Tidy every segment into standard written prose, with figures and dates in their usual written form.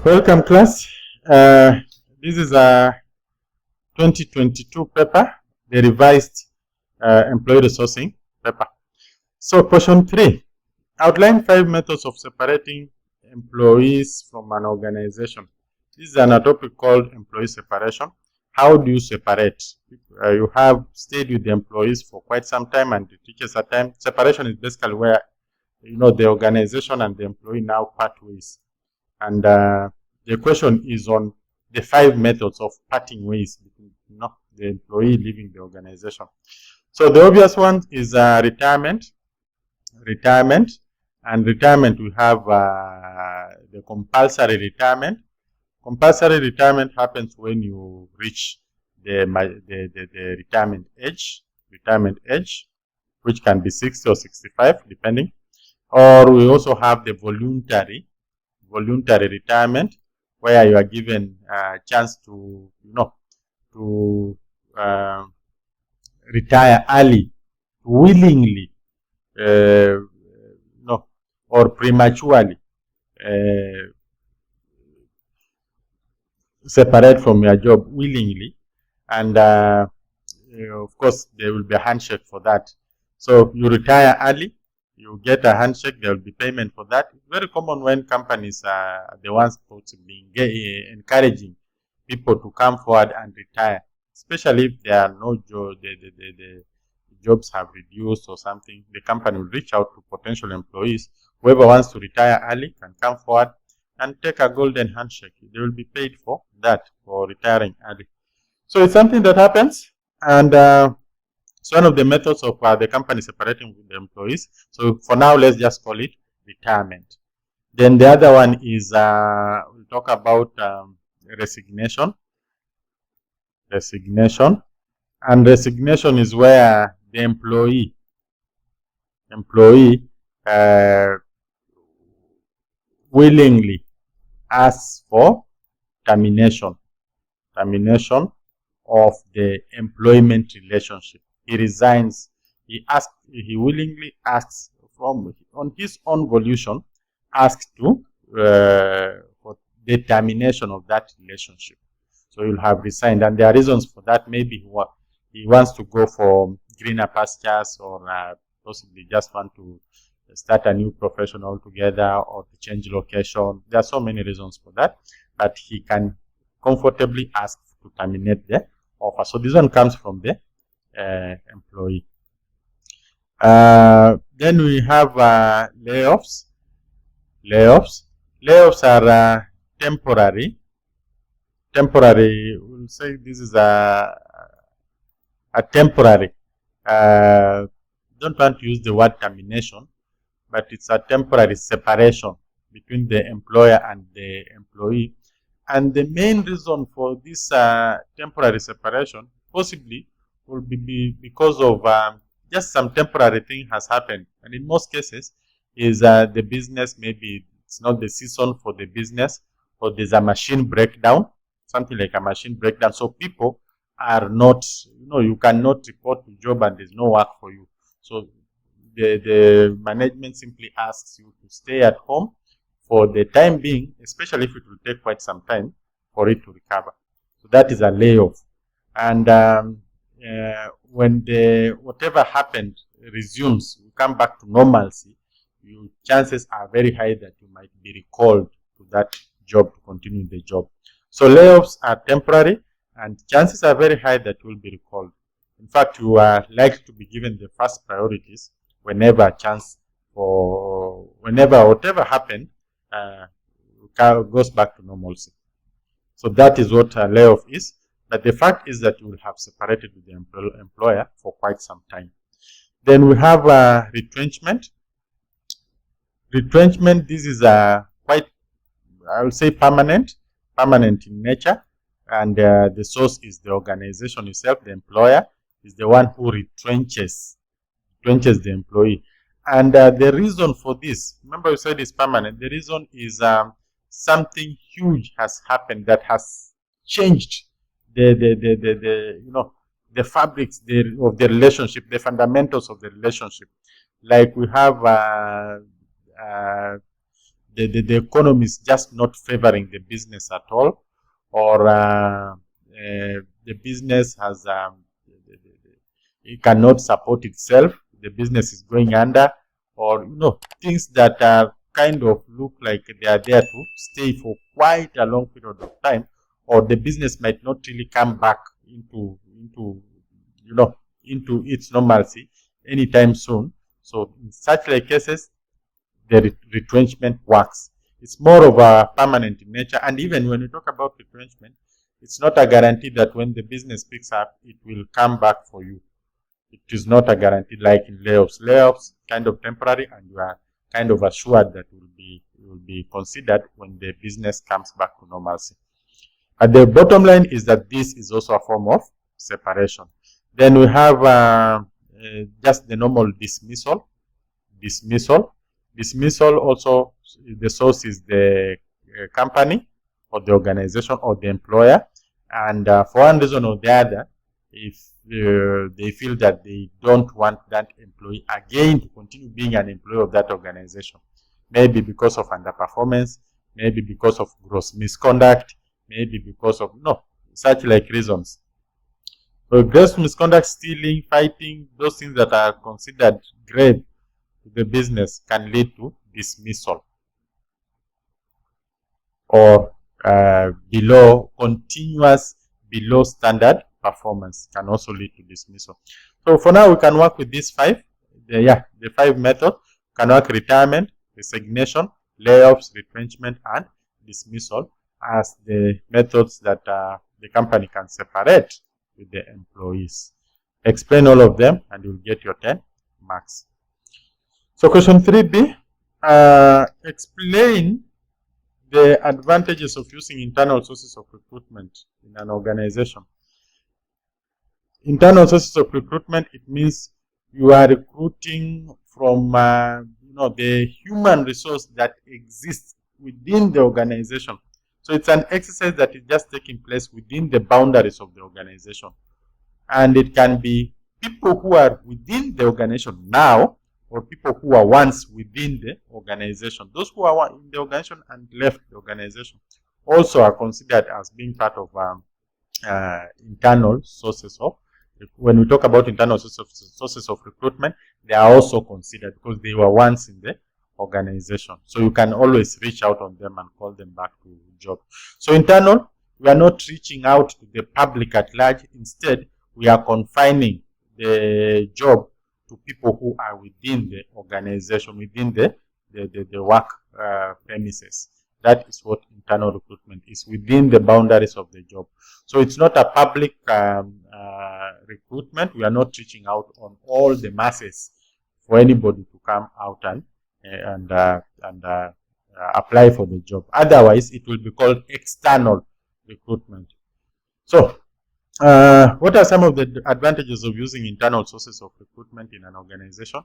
Welcome class. This is a 2022 paper, the revised employee resourcing paper. So portion 3, outline 5 methods of separating employees from an organization. This is a topic called employee separation. How do you separate? You have stayed with the employees for quite some time and it teaches a time. Separation is basically where the organization and the employee now part ways. And the question is on the 5 methods of parting ways between the employee leaving the organization. So the obvious one is retirement. And retirement, we have the compulsory retirement. Compulsory retirement happens when you reach the retirement age, which can be 60 or 65, depending. Or we also have the voluntary retirement, where you are given a chance to retire early, willingly, or prematurely, separate from your job willingly, and of course there will be a handshake for that. So you retire early, you get a handshake, there will be payment for that. It's very common when companies are the ones supposed to be encouraging people to come forward and retire, especially if there are no jobs, the jobs have reduced or something. The company will reach out to potential employees. Whoever wants to retire early can come forward and take a golden handshake. They will be paid for that, for retiring early. So it's something that happens, and it's one of the methods of the company separating with the employees. So for now, let's just call it retirement. Then the other one is, we'll talk about resignation. And resignation is where the employee willingly asks for termination of the employment relationship. He resigns. He willingly asks on his own volition, asks to for the termination of that relationship. So you'll have resigned, and there are reasons for that. Maybe he wants to go for greener pastures, or possibly just want to start a new profession altogether, or to change location. There are so many reasons for that, but he can comfortably ask to terminate the offer. So this one comes from the employee. Then we have layoffs. Layoffs are temporary. We'll say this is a temporary. Don't want to use the word termination, but it's a temporary separation between the employer and the employee. And the main reason for this temporary separation possibly will be because of just some temporary thing has happened. And in most cases is the business, maybe it's not the season for the business, or there's a machine breakdown, something like a machine breakdown. So people are not, you cannot report to job and there's no work for you. So the management simply asks you to stay at home for the time being, especially if it will take quite some time for it to recover. So that is a layoff. And when whatever happened resumes, you come back to normalcy, your chances are very high that you might be recalled to that job to continue the job. So layoffs are temporary, and chances are very high that you will be recalled. In fact, you are likely to be given the first priorities whenever whatever happened goes back to normalcy. So that is what a layoff is. But the fact is that you will have separated with the employer for quite some time. Then we have retrenchment. Retrenchment, this is quite, I would say, permanent in nature. And the source is the organization itself. The employer is the one who retrenches the employee. And the reason for this, remember we said it's permanent. The reason is something huge has happened that has changed the fabrics of the relationship, the fundamentals of the relationship. Like we have the economy is just not favoring the business at all, or the business has it cannot support itself, the business is going under, or things that are kind of look like they are there to stay for quite a long period of time, or the business might not really come back into its normalcy anytime soon. So in such like cases, the retrenchment works. It's more of a permanent in nature, and even when we talk about retrenchment, it's not a guarantee that when the business picks up, it will come back for you. It is not a guarantee like in layoffs. Layoffs kind of temporary, and you are kind of assured that it will be considered when the business comes back to normalcy. At the bottom line is that this is also a form of separation. Then we have just the normal dismissal. Dismissal also, the source is the company or the organization or the employer, and for one reason or the other, if they feel that they don't want that employee again to continue being an employee of that organization, maybe because of underperformance, maybe because of gross misconduct, maybe because of such like reasons. So gross misconduct, stealing, fighting, those things that are considered grave to the business can lead to dismissal, or continuous below standard performance can also lead to dismissal. So for now, we can work with these five. The 5 methods can work: retirement, resignation, layoffs, retrenchment, and dismissal as the methods that the company can separate with the employees. Explain all of them and you'll get your 10 marks. So question 3B, explain the advantages of using internal sources of recruitment in an organization. Internal sources of recruitment, it means you are recruiting from the human resource that exists within the organization. So it's an exercise that is just taking place within the boundaries of the organization. And it can be people who are within the organization now, or people who are once within the organization. Those who are in the organization and left the organization also are considered as being part of internal sources of. When we talk about internal sources of recruitment, they are also considered because they were once in the organization. So you can always reach out on them and call them back to job. So internal, we are not reaching out to the public at large. Instead, we are confining the job to people who are within the organization, within the work premises. That is what internal recruitment is, within the boundaries of the job. So it's not a public recruitment. We are not reaching out on all the masses for anybody to come out and apply for the job. Otherwise, it will be called external recruitment. So, what are some of the advantages of using internal sources of recruitment in an organization?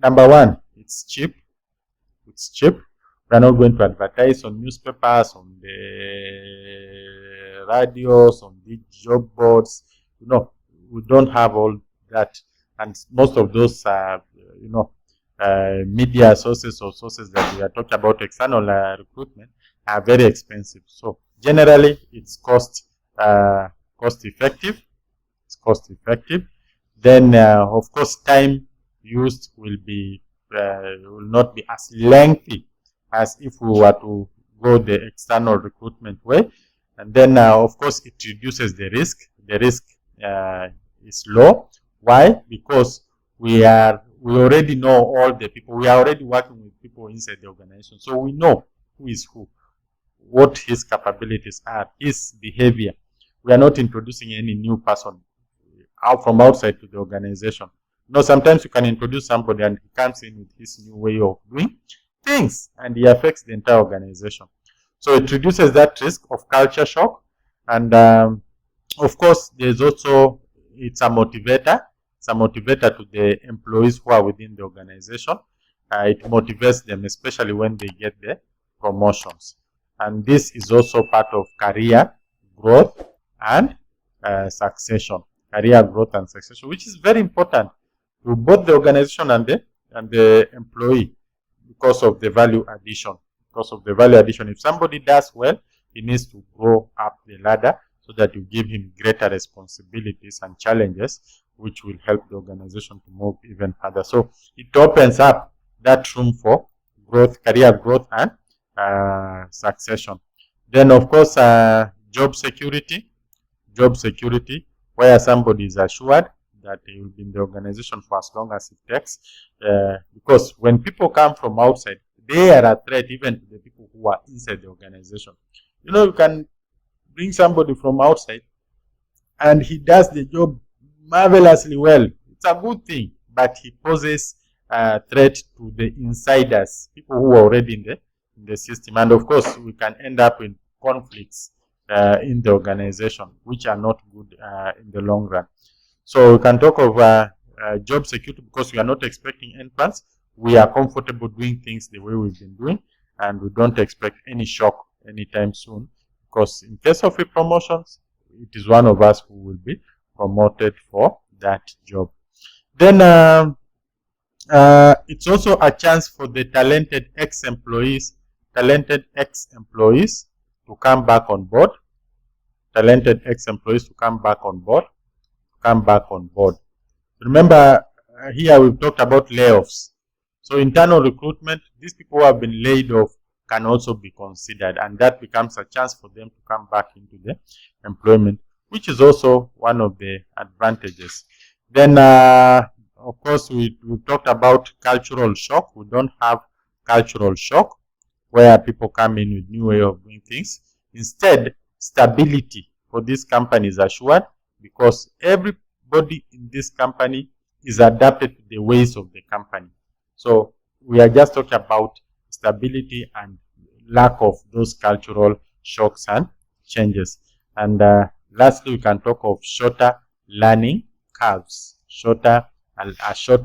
Number one, it's cheap. It's cheap. We are not going to advertise on newspapers, on the radios, on the job boards. We don't have all that. And most of those, media sources or sources that we are talking about, external recruitment, are very expensive. So generally, it's cost effective. It's cost effective. Then, of course, time used will not be as lengthy as if we were to go the external recruitment way. And then, of course, it reduces the risk. The risk is low. Why? Because we already know all the people. We are already working with people inside the organization. So we know who is who, what his capabilities are, his behavior. We are not introducing any new person out from outside to the organization. Sometimes you can introduce somebody and he comes in with his new way of doing things and he affects the entire organization. So it reduces that risk of culture shock. And of course, it's a motivator. It's a motivator to the employees who are within the organization. It motivates them, especially when they get the promotions. And this is also part of career growth and succession. Career growth and succession, which is very important to both the organization and the employee, because of the value addition because of the value addition. If somebody does well, he needs to grow up the ladder so that you give him greater responsibilities and challenges, which will help the organization to move even further. So it opens up that room for growth, career growth, and succession. Then, of course, job security, where somebody is assured that he will be in the organization for as long as it takes. Because when people come from outside, they are a threat even to the people who are inside the organization. You know, you can bring somebody from outside and he does the job marvelously well. It's a good thing, but he poses a threat to the insiders, people who are already in the system. And of course, we can end up in conflicts in the organization, which are not good in the long run. So we can talk of job security because we are not expecting entrance. We are comfortable doing things the way we've been doing, and we don't expect any shock anytime soon, because in case of promotions, it is one of us who will be promoted for that job. Then it's also a chance for the talented ex-employees to come back on board. Remember, here we've talked about layoffs. So internal recruitment, these people who have been laid off can also be considered, and that becomes a chance for them to come back into the employment, which is also one of the advantages. Then, of course, we talked about cultural shock. We don't have cultural shock where people come in with new way of doing things. Instead, stability for this company is assured because everybody in this company is adapted to the ways of the company. So we are just talking about stability and lack of those cultural shocks and changes. And lastly, we can talk of shorter learning curves. Shorter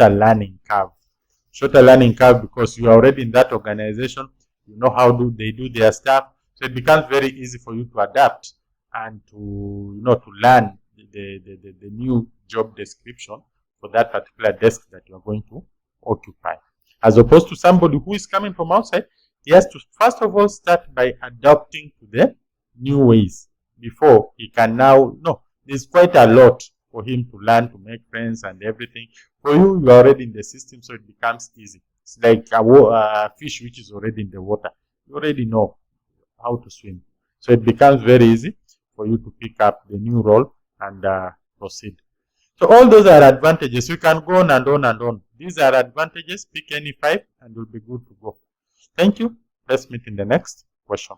learning curve because you are already in that organization. You know how they do their stuff. So it becomes very easy for you to adapt and to learn the new job description for that particular desk that you are going to occupy. As opposed to somebody who is coming from outside, he has to first of all start by adapting to the new ways before he can there's quite a lot for him to learn, to make friends and everything. For you, you are already in the system, so it becomes easy. It's like a fish which is already in the water. You already know how to swim. So it becomes very easy for you to pick up the new role and proceed. So all those are advantages. You can go on and on and on. These are advantages. Pick any 5 and you'll be good to go. Thank you. Let's meet in the next question.